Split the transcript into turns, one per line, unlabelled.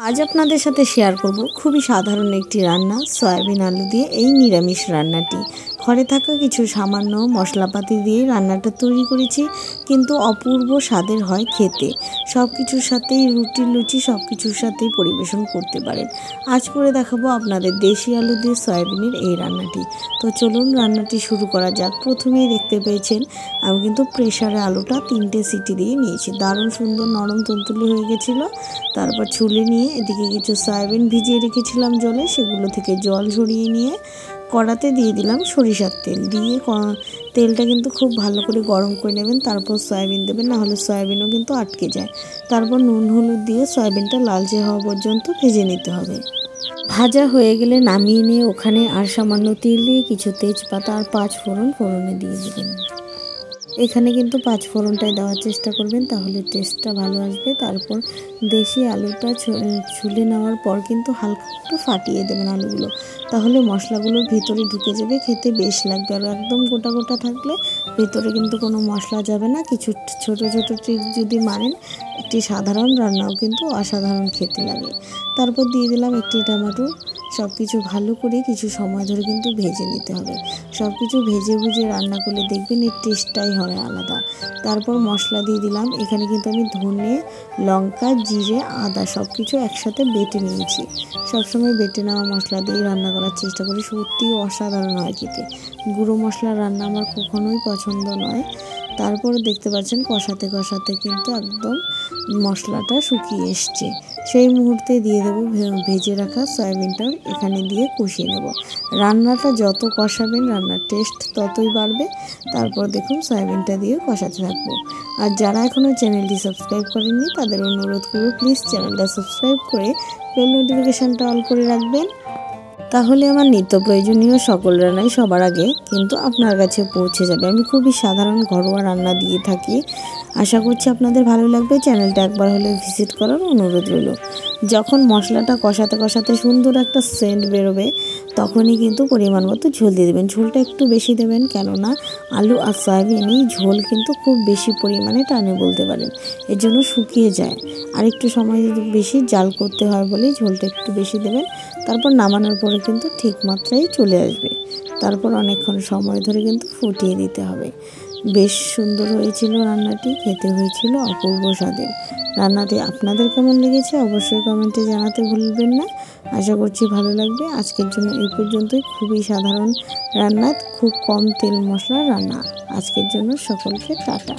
আজ আপনাদের সাথে শেয়ার করব খুবই সাধারণ একটি রান্না, সয়াবিন আলু দিয়ে এই নিরামিষ রান্নাটি। ঘরে থাকা কিছু সামান্য মশলাপাতি দিয়ে রান্নাটা তৈরি করেছি, কিন্তু অপূর্ব স্বাদের হয় খেতে। সব কিছুর সাথেই রুটি লুচি সব কিছুর সাথেই পরিবেশন করতে পারেন। আজ করে দেখাবো আপনাদের দেশি আলু দিয়ে সয়াবিনের এই রান্নাটি। তো চলুন রান্নাটি শুরু করা যাক। প্রথমেই দেখতে পেয়েছেন আমি কিন্তু প্রেসারে আলুটা 3টে সিটি দিয়ে নিয়েছি। দারুণ সুন্দর নরম তুলতুলে হয়ে গেছিলো। তারপর ছুলে নিয়ে এদিকে কিছু সয়াবিন ভিজিয়ে রেখেছিলাম জলে, সেগুলো থেকে জল ঝরিয়ে নিয়ে কড়াতে দিয়ে দিলাম সরিষার তেল। দিয়ে তেলটা কিন্তু খুব ভালো করে গরম করে নেবেন, তারপর সয়াবিন দেবেন, নাহলে সয়াবিনও কিন্তু আটকে যায়। তারপর নুন হলুদ দিয়ে সয়াবিনটা লালচে হওয়া পর্যন্ত ভেজে নিতে হবে। ভাজা হয়ে গেলে নামিয়ে নিয়ে ওখানে আর সামান্য তেল দিয়ে কিছু তেজপাতা আর 5 ফোড়নে দিয়ে দেবেন। এখানে কিন্তু 5 ফোড়নটাই দেওয়ার চেষ্টা করবেন, তাহলে টেস্টটা ভালো আসবে। তারপর দেশি আলুটা ছুলে নেওয়ার পর কিন্তু হালকা একটু ফাটিয়ে দেবেন আলুগুলো, তাহলে মশলাগুলো ভিতরে ঢুকে যাবে, খেতে বেশ লাগবে। আর একদম গোটা গোটা থাকলে ভিতরে কিন্তু কোনো মশলা যাবে না। কিছু ছোট ছোট ট্রিক যদি মানেন, একটি সাধারণ রান্নাও কিন্তু অসাধারণ খেতে লাগে। তারপর দিয়ে দিলাম একটি টমেটো। সব কিছু ভালো করে কিছু সময় ধরে কিন্তু ভেজে নিতে হবে। সব কিছু ভেজে ভুজে রান্না করলে দেখবেন এর টেস্টটাই হয় আলাদা। তারপর মশলা দিয়ে দিলাম। এখানে কিন্তু আমি ধনে, লঙ্কা, জিরে, আদা সব কিছু একসাথে বেটে নিয়েছি। সবসময় বেটে নেওয়া মশলা দিয়ে রান্না করার চেষ্টা করি, সত্যিই অসাধারণ হয় খেতে। গুঁড়ো মশলা রান্না আমার কখনোই পছন্দ নয়। তারপরে দেখতে পাচ্ছেন কষাতে কষাতে কিন্তু একদম মশলাটা শুকিয়ে এসছে। সেই মুহূর্তে দিয়ে দেবো ভেজে রাখা সয়াবিনটা, এখানে দিয়ে কষিয়ে নেব। রান্নাটা যত কষাবেন রান্নার টেস্ট ততই বাড়বে। তারপর দেখুন সয়াবিনটা দিয়ে কষাতে থাকবো। আর যারা এখনও চ্যানেলটি সাবস্ক্রাইব করেননি তাদের অনুরোধ করব, প্লিজ চ্যানেলটা সাবস্ক্রাইব করে বেল নোটিফিকেশানটা অল করে রাখবেন, তাহলে আমার নিত্য প্রয়োজনীয় সকল রান্নাই সবার আগে কিন্তু আপনার কাছে পৌঁছে যাবে। আমি খুবই সাধারণ ঘরোয়া রান্না দিয়ে থাকি। আশা করছি আপনাদের ভালো লাগবে। চ্যানেলটা একবার হলে ভিজিট করার অনুরোধ রইল। যখন মশলাটা কষাতে কষাতে সুন্দর একটা সেন্ট বেরোবে, তখনই কিন্তু পরিমাণ মতো ঝোল দিয়ে দেবেন। ঝোলটা একটু বেশি দেবেন, কেননা আলু আর সয়াবিনই ঝোল কিন্তু খুব বেশি পরিমাণে টানে বলতে পারেন, এর জন্য শুকিয়ে যায়। আর একটু সময় বেশি জাল করতে হয় বলেই ঝোলটা একটু বেশি দেবেন। তারপর নামানোর পরে কিন্তু ঠিক মাত্রায় চলে আসবে। তারপর অনেকক্ষণ সময় ধরে কিন্তু ফুটিয়ে দিতে হবে। বেশ সুন্দর হয়েছিল রান্নাটি, খেতে হয়েছিল অপূর্ব স্বাদের। রান্নাটি আপনাদের কেমন লেগেছে অবশ্যই কমেন্টে জানাতে ভুলবেন না। আশা করছি ভালো লাগবে। আজকের জন্য এই পর্যন্তই। খুবই সাধারণ রান্না, খুব কম তেল মশলার রান্না। আজকের জন্য সকলকে টাটা।